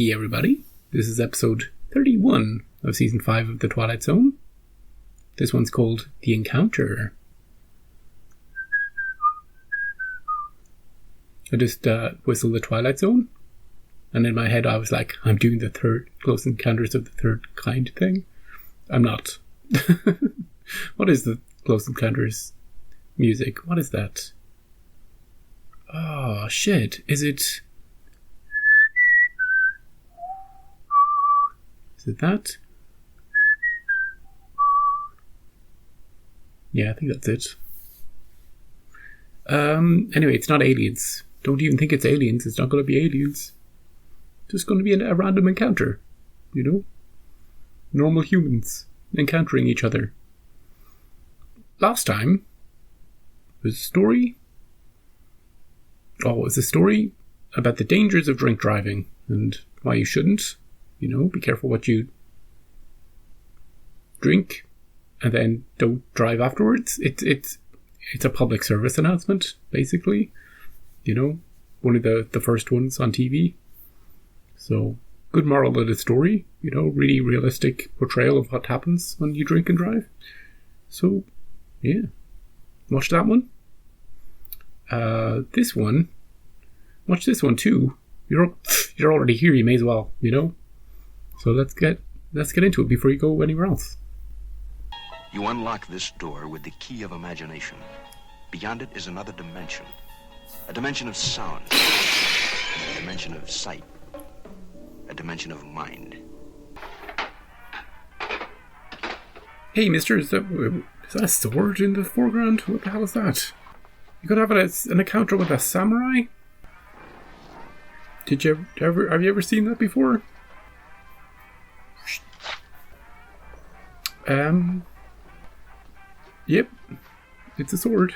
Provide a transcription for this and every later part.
Hey everybody, this is episode 31 of season 5 of the Twilight Zone. This one's called The Encounter. I just whistled the Twilight Zone, and in my head I was like, I'm doing the third Close Encounters of the Third Kind thing. I'm not. What is the Close Encounters music? What is that? Oh shit, is it... Is it that? Yeah, I think that's it. Anyway, it's not aliens. Don't even think it's aliens. It's not going to be aliens. It's just going to be a random encounter. You know? Normal humans encountering each other. Last time was a story. Oh, it was a story about the dangers of drink driving and why you shouldn't. You know, be careful what you drink and then don't drive afterwards. It's a public service announcement, basically. You know, one of the first ones on TV. So, good moral of the story. You know, really realistic portrayal of what happens when you drink and drive. So, yeah. Watch that one. This one. Watch this one too. You're already here, you may as well, you know? So let's get into it before you go anywhere else. You unlock this door with the key of imagination. Beyond it is another dimension. A dimension of sound. A dimension of sight. A dimension of mind. Hey, mister, is that a sword in the foreground? What the hell is that? You could have an encounter with a samurai? Have you ever seen that before? Yep. It's a sword.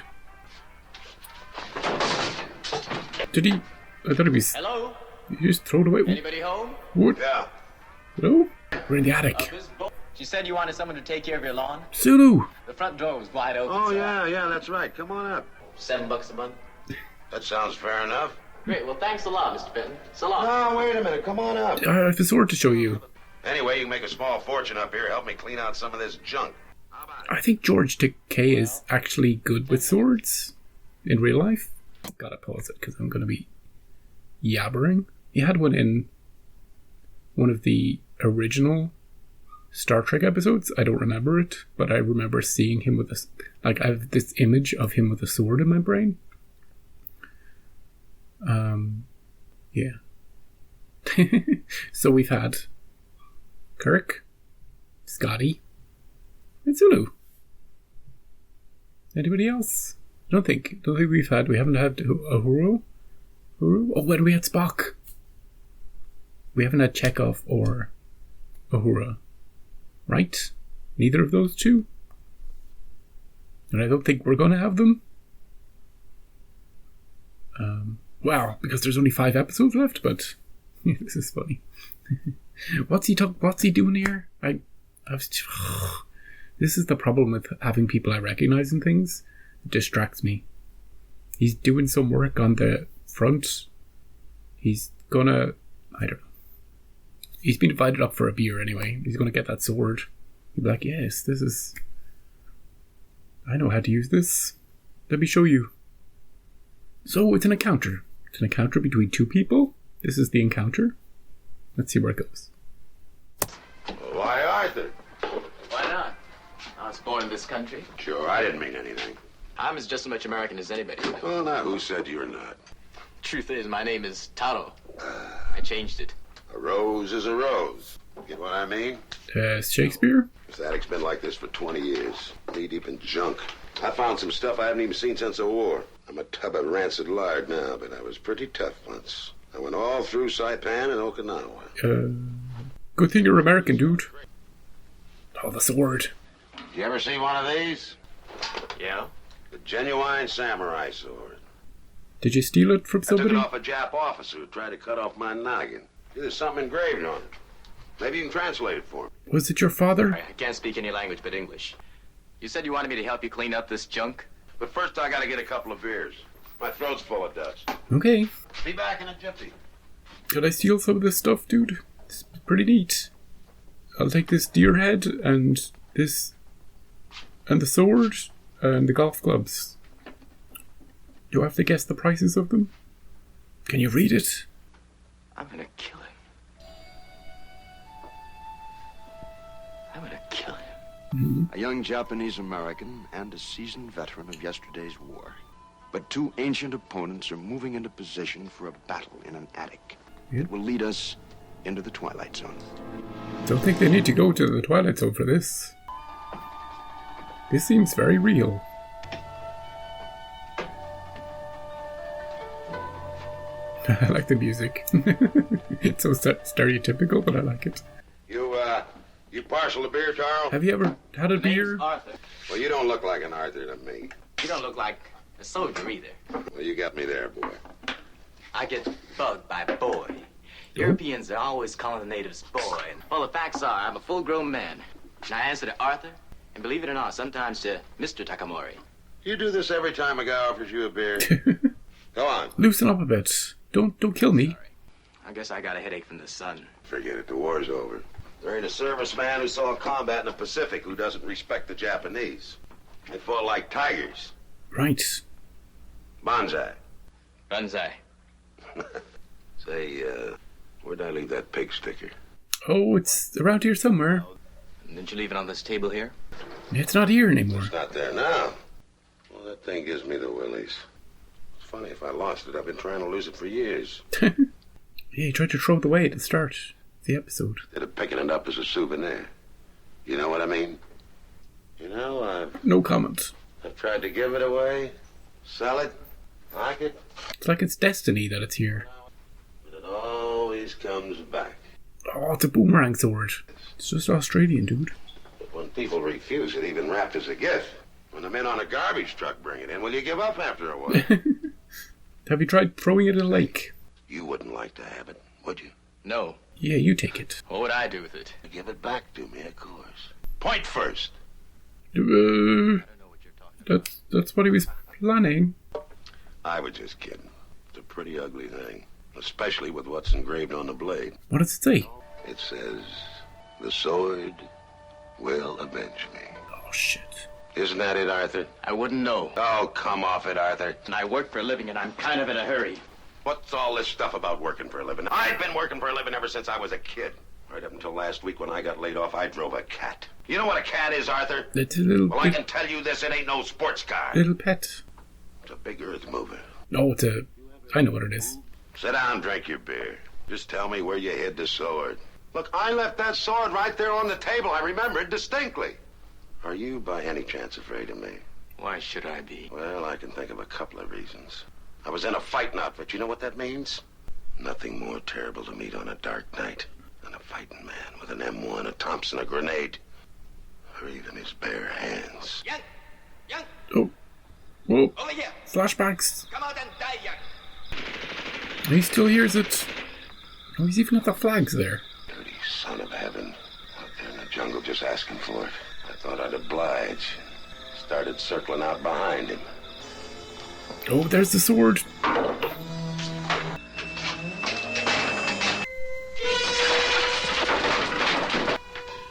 Did he... I thought he was... Hello? You just throw it away. Anybody home? What? Yeah. Hello? We're in the attic. She said you wanted someone to take care of your lawn. Sulu! The front door was wide open. Oh, so yeah, that's right. Come on up. $7 a month. That sounds fair enough. Great. Well, thanks a lot, Mr. Benton. So long. No, wait a minute. Come on up. I have a sword to show you. Anyway, you can make a small fortune up here. Help me clean out some of this junk. I think George Takei is actually good with swords in real life. Gotta pause it because I'm going to be yabbering. He had one in one of the original Star Trek episodes. I don't remember it, but I remember seeing him with a... Like, I have this image of him with a sword in my brain. Yeah. So we've had Kirk, Scotty, and Sulu. Anybody else? I don't think we haven't had Uhuru. Oh, when we had Spock. We haven't had Chekhov or Uhura. Right? Neither of those two? And I don't think we're going to have them. Well, because there's only 5 episodes left, but this is funny. What's he doing here? This is the problem with having people I recognize in things. It distracts me. He's doing some work on the front. He's gonna... I don't know. He's been invited up for a beer anyway. He's gonna get that sword. He'll be like, yes, this is... I know how to use this. Let me show you. So, it's an encounter. It's an encounter between 2 people. This is the encounter. Let's see where it goes. Why Arthur? Why not? I was born in this country. Sure, I didn't mean anything. I'm as just as much American as anybody. Well, now, who said you're not? Truth is, my name is Taro. I changed it. A rose is a rose. Get what I mean? Shakespeare? This attic's been like this for 20 years. Knee-deep in junk. I found some stuff I haven't even seen since the war. I'm a tub of rancid lard now, but I was pretty tough once. I went all through Saipan and Okinawa. Good thing you're American, dude. Oh, the sword. You ever see one of these? Yeah? The genuine samurai sword. Did you steal it from I took somebody? it off a Jap officer who tried to cut off my noggin. There's something engraved on it. Maybe you can translate it for me. Was it your father? I can't speak any language but English. You said you wanted me to help you clean up this junk? But first I gotta get a couple of beers. My throat's full of dust. Okay. Be back in a jiffy. Could I steal some of this stuff, dude? It's pretty neat. I'll take this deer head and this... and the sword and the golf clubs. Do I have to guess the prices of them? Can you read it? I'm gonna kill him. I'm gonna kill him. A young Japanese American and a seasoned veteran of yesterday's war. But two ancient opponents are moving into position for a battle in an attic. It will lead us into the Twilight Zone. Don't think they need to go to the Twilight Zone for this. This seems very real. I like the music. It's so stereotypical, but I like it. You parcel to beer, Charles? Have you ever had a Name's beer? Arthur. Well, you don't look like an Arthur to me. You don't look like a soldier either. Well, you got me there, boy. I get bugged by boy. Europeans are always calling the natives boy. And well, the facts are, I'm a full-grown man. And I answer to Arthur, and believe it or not, sometimes to Mr. Takamori. You do this every time a guy offers you a beer. Go on. Loosen up a bit. Don't kill me. I guess I got a headache from the sun. Forget it. The war's over. There ain't a serviceman who saw combat in the Pacific who doesn't respect the Japanese. They fought like tigers. Right. Banzai. Banzai. Say, where'd I leave that pig sticker? Oh, it's around here somewhere. Didn't you leave it on this table here? It's not here anymore. It's not there now. Well, that thing gives me the willies. It's funny, if I lost it, I've been trying to lose it for years. Yeah, he tried to throw it away at the start of the episode. Instead of picking it up as a souvenir. You know what I mean? You know, No comment. I've tried to give it away, sell it, like it, It's like it's destiny that it's here. but it always comes back. Oh, it's a boomerang sword. It's just Australian, dude. But when people refuse it, even wrapped as a gift, when the men on a garbage truck bring it in, will you give up after a while? Have you tried throwing it in a lake? You wouldn't like to have it, would you? No. Yeah, you take it. What would I do with it? Give it back to me, of course. Point first. I don't know what you're talking about. That's what he was planning. I was just kidding. It's a pretty ugly thing, especially with what's engraved on the blade. What does it say? It says, "The sword will avenge me." Oh, shit. Isn't that it, Arthur? I wouldn't know. Oh, come off it, Arthur. And I work for a living, and I'm kind of in a hurry. What's all this stuff about working for a living? I've been working for a living ever since I was a kid. Right up until last week when I got laid off, I drove a cat. You know what a cat is, Arthur? It's a little, Well, I can tell you this, it ain't no sports car. little pet. It's a big earth mover. Oh, it's a... I know what it is. Sit down, drink your beer. Just tell me where you hid the sword. Look, I left that sword right there on the table. I remember it distinctly. Are you by any chance afraid of me? Why should I be? Well, I can think of a couple of reasons. I was in a fighting outfit. You know what that means? Nothing more terrible to meet on a dark night than a fighting man with an M1, a Thompson, a grenade, or even his bare hands. Young! Young! Oh. Whoa. Over here! Flashbacks. Come out and die, Young! He still hears it. Oh, he's even got the flags there. Dirty son of heaven. Out there in the jungle just asking for it. I thought I'd oblige. Started circling out behind him. Oh, there's the sword.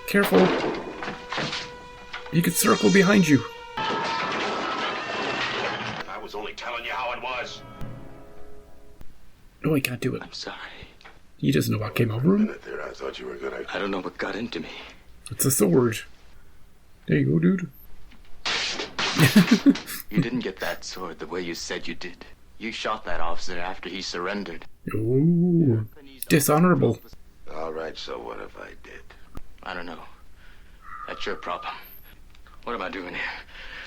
Careful. He could circle behind you. I was only telling you how it was. No, I can't do it. I'm sorry. He doesn't know what came over him. Minute there, I thought you were gonna. I don't know what got into me. It's a sword. There you go, dude. You didn't get that sword the way you said you did. You shot that officer after he surrendered. Ooh. Dishonorable. All right, so what if I did? I don't know. That's your problem. What am I doing here?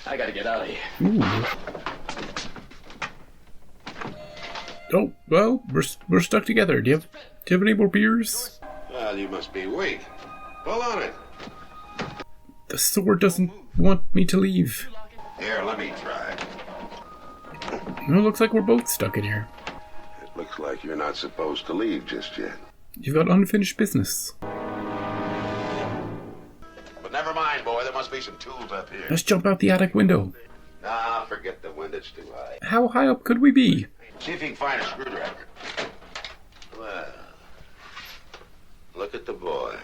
I gotta get out of here. Ooh. Oh, well, we're stuck together. Do you have any more beers? Well, you must be weak. Pull on it. The sword doesn't want me to leave. Here, let me try. No, it looks like we're both stuck in here. It looks like you're not supposed to leave just yet. You've got unfinished business. But never mind, boy. There must be some tools up here. Let's jump out the attic window. Nah, forget the wind. It's too high. How high up could we be? See if you can find a screwdriver. Well, Look at the boy.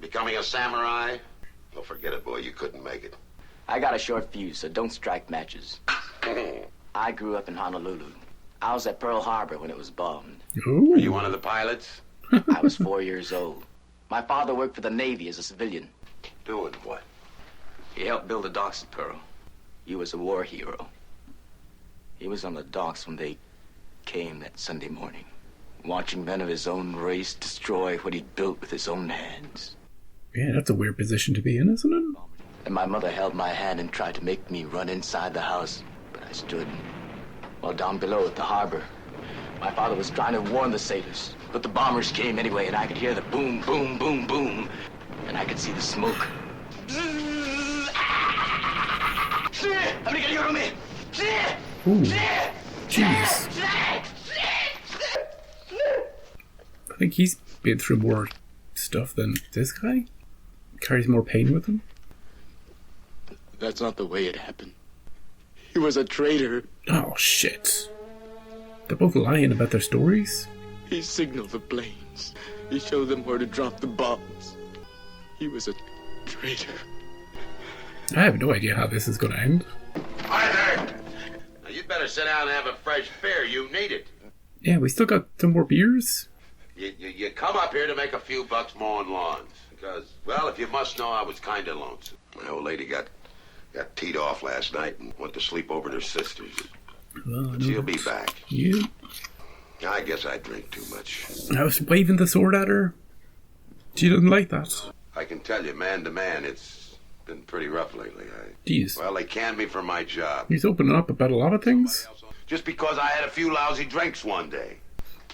Becoming a samurai? Oh, forget it, boy. You couldn't make it. I got a short fuse, so don't strike matches. I grew up in Honolulu. I was at Pearl Harbor when it was bombed. Ooh. Were you one of the pilots? I was 4 years old. My father worked for the Navy as a civilian. Doing what? He helped build the docks at Pearl. He was a war hero. He was on the docks when they came that Sunday morning, watching men of his own race destroy what he'd built with his own hands. Yeah, that's a weird position to be in, isn't it? And my mother held my hand and tried to make me run inside the house, but I stood. While down below at the harbor, my father was trying to warn the sailors, but the bombers came anyway, and I could hear the boom, boom, boom, boom, and I could see the smoke. Ooh. Jeez. I think he's been through more stuff than this guy. Carries more pain with him. That's not the way it happened. He was a traitor. Oh, shit. They're both lying about their stories? He signaled the planes. He showed them where to drop the bombs. He was a traitor. I have no idea how this is going to end. Arthur! Now, you'd better sit down and have a fresh beer. You need it. Yeah, we still got some more beers. You come up here to make a few bucks mowing lawns. Because, well, if you must know, I was kind of lonesome. My old lady got teed off last night and went to sleep over at her sister's. Well, But she'll be back. Yeah. I guess I drink too much. I was waving the sword at her. She didn't like that. I can tell you, man to man, it's been pretty rough lately. Jeez. Well, they canned me for my job. He's opening up about a lot of things. Just because I had a few lousy drinks one day.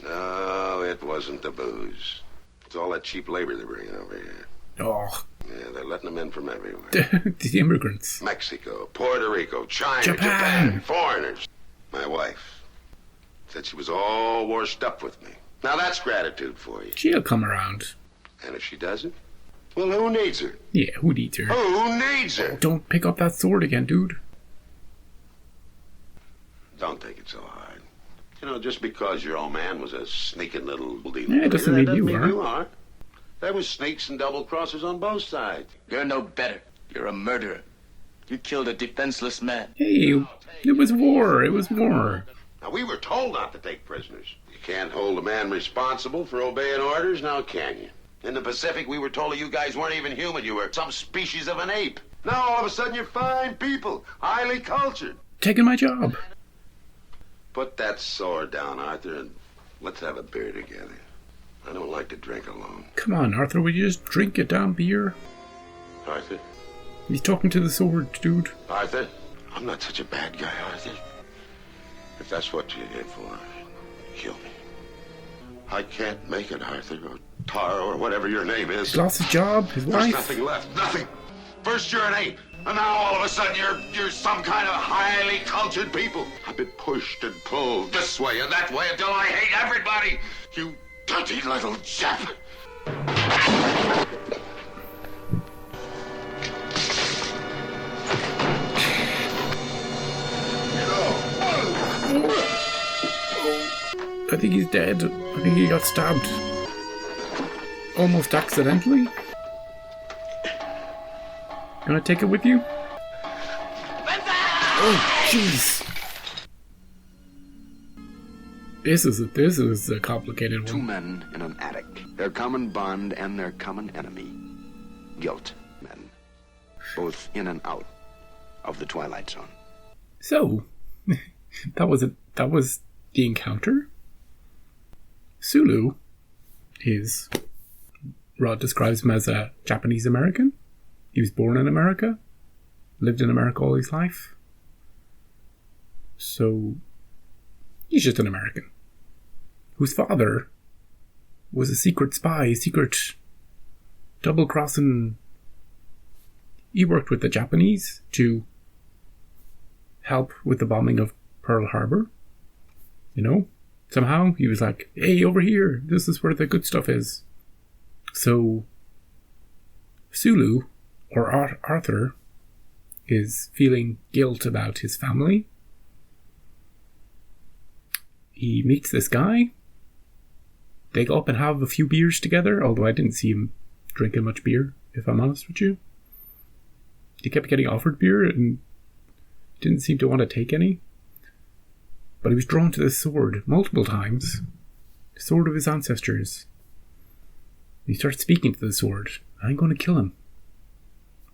No, it wasn't the booze. It's all that cheap labor they're bringing over here. Oh, Yeah, they're letting them in from everywhere. the immigrants. Mexico, Puerto Rico, China, Japan. foreigners. My wife said she was all washed up with me. Now that's gratitude for you. She'll come around. And if she doesn't, well, who needs her? Yeah, who needs her? Who needs her? Don't pick up that sword again, dude. Don't take it so hard. You know, just because your old man was a sneaking little... Yeah, it doesn't mean you are. There was sneaks and double-crossers on both sides. You're no better. You're a murderer. You killed a defenseless man. Hey, it was war. It was war. Now, we were told not to take prisoners. You can't hold a man responsible for obeying orders, now can you? In the Pacific, we were told that you guys weren't even human. You were some species of an ape. Now, all of a sudden, you're fine people, highly cultured. Taking my job. Put that sword down, Arthur, and let's have a beer together. I don't like to drink alone. Come on, Arthur, will you just drink a damn beer? Arthur? He's talking to the sword, dude. Arthur? I'm not such a bad guy, Arthur. If that's what you're here for, kill me. I can't make it, Arthur, or Taro, or whatever your name is. He's lost his job, his There's wife. nothing left, nothing. First you're an ape, and now all of a sudden you're some kind of highly cultured people. I've been pushed and pulled this way and that way until I hate everybody. You dirty little chap. I think he's dead. I think he got stabbed. Almost accidentally. Gonna take it with you? Oh, jeez. This is a complicated Two one. men in an attic. Their common bond and their common enemy. Guilt men. Both in and out of the Twilight Zone. So, that was the encounter. Sulu is, Rod describes him as a Japanese American. He was born in America, lived in America all his life. So, he's just an American whose father was a secret spy, secret double-crossing. He worked with the Japanese to help with the bombing of Pearl Harbor. You know, somehow he was like, hey, over here, this is where the good stuff is. So, Sulu, or Arthur, is feeling guilt about his family. He meets this guy they go up and have a few beers together, although I didn't see him drinking much beer, if I'm honest with you. He kept getting offered beer and didn't seem to want to take any. But he was drawn to this sword multiple times. The sword of his ancestors. He starts speaking to the sword. I'm going to kill him.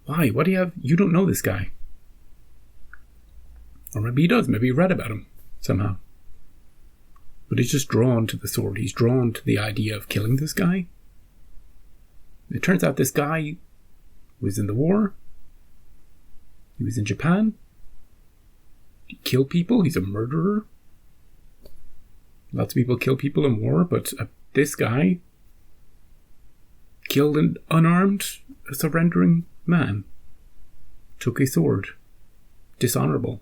Why? What do you have? You don't know this guy. Or maybe he does. Maybe he read about him somehow. But he's just drawn to the sword. He's drawn to the idea of killing this guy. It turns out this guy was in the war. He was in Japan. He killed people. He's a murderer. Lots of people kill people in war, but this guy killed an unarmed, surrendering man. Took a sword. Dishonorable.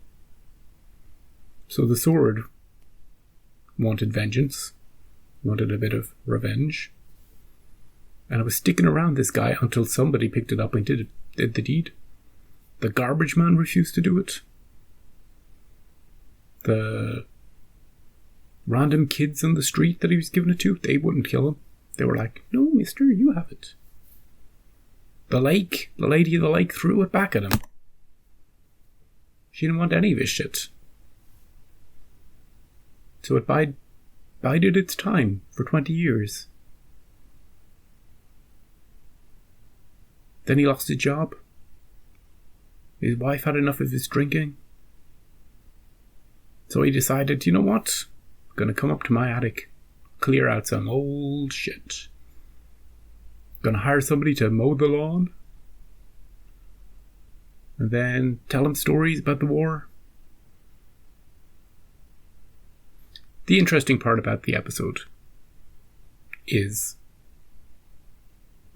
So the sword wanted vengeance. Wanted a bit of revenge. And it was sticking around this guy until somebody picked it up and did the deed. The garbage man refused to do it. The random kids on the street that he was giving it to, they wouldn't kill him. They were like, no, mister, you have it. The lady of the lake threw it back at him. She didn't want any of his shit. So it bided its time for 20 years. Then he lost his job. His wife had enough of his drinking. So he decided, you know what? I'm going to come up to my attic, clear out some old shit. Going to hire somebody to mow the lawn. And then tell him stories about the war. The interesting part about the episode is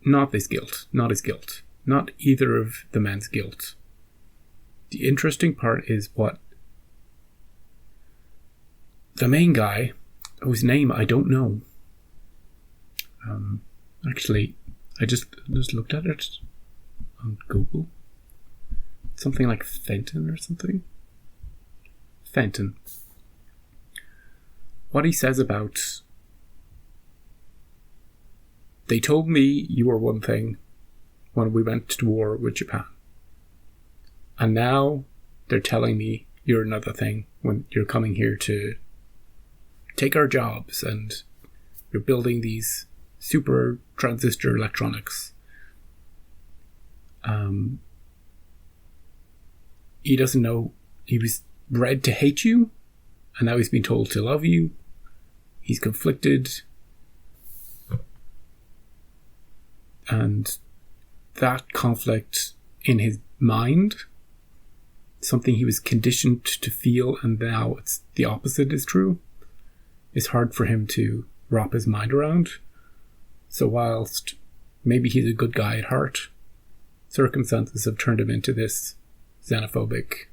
not his guilt. Not either of the men's guilt. The interesting part is what the main guy, whose name I don't know. Actually, I just looked at it on Google. Something like Fenton or something. Fenton. What he says about, they told me you were one thing when we went to war with Japan. And now they're telling me you're another thing when you're coming here to take our jobs and you're building these super transistor electronics. He doesn't know. He was bred to hate you, and now he's been told to love you. He's conflicted. And that conflict in his mind, something he was conditioned to feel, and now it's the opposite is true, is hard for him to wrap his mind around. So whilst maybe he's a good guy at heart, circumstances have turned him into this xenophobic,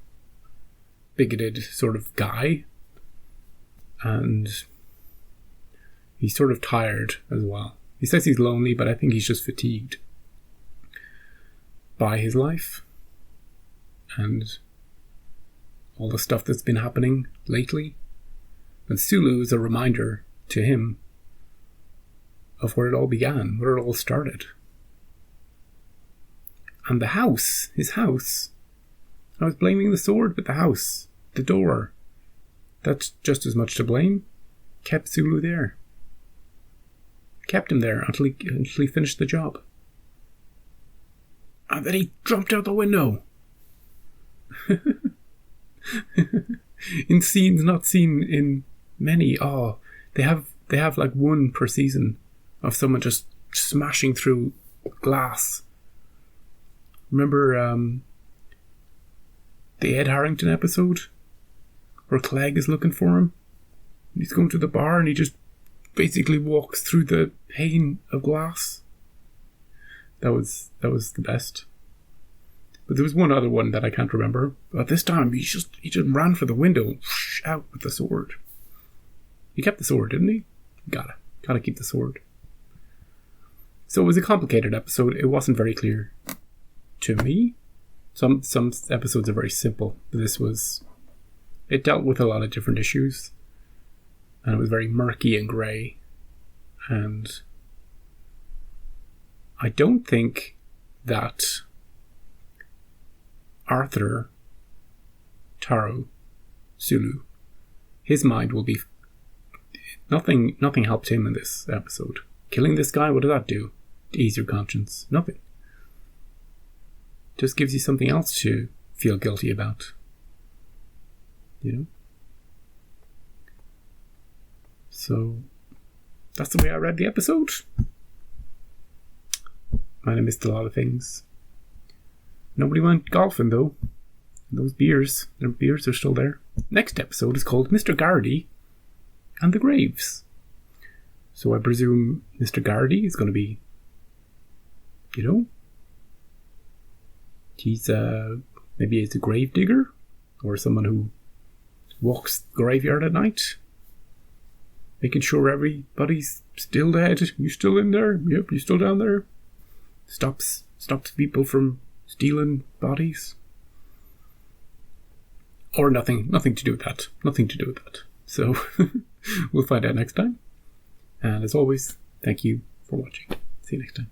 bigoted sort of guy. And he's sort of tired as well. He says he's lonely, but I think he's just fatigued by his life and all the stuff that's been happening lately. And Sulu is a reminder to him of where it all began, where it all started. And the house, his house, I was blaming the sword, but the house, the door, that's just as much to blame. Kept Sulu there. Kept him there until he finished the job. And then he jumped out the window. In scenes not seen in many. Oh, they have like one per season of someone just smashing through glass. Remember the Ed Harrington episode where Clegg is looking for him? He's going to the bar and he just basically walks through the pane of glass. That was the best. But there was one other one that I can't remember. But this time he just ran for the window, out with the sword. He kept the sword, didn't he? Gotta keep the sword. So it was a complicated episode. It wasn't very clear to me. Some episodes are very simple. But it dealt with a lot of different issues. And it was very murky and grey. And I don't think that Arthur Taro Sulu, his mind will be... Nothing helped him in this episode. Killing this guy, what did that do? To ease your conscience? Nothing. Just gives you something else to feel guilty about. You know? So, that's the way I read the episode. Might have missed a lot of things. Nobody went golfing, though. Those beers, their beers are still there. Next episode is called Mr. Gardaí and the Graves. So I presume Mr. Gardaí is going to be, you know, maybe he's a grave digger or someone who walks the graveyard at night, making sure everybody's still dead. You still in there? Yep, you still down there. Stops people from stealing bodies. Or nothing to do with that. Nothing to do with that. So, we'll find out next time. And as always, thank you for watching. See you next time.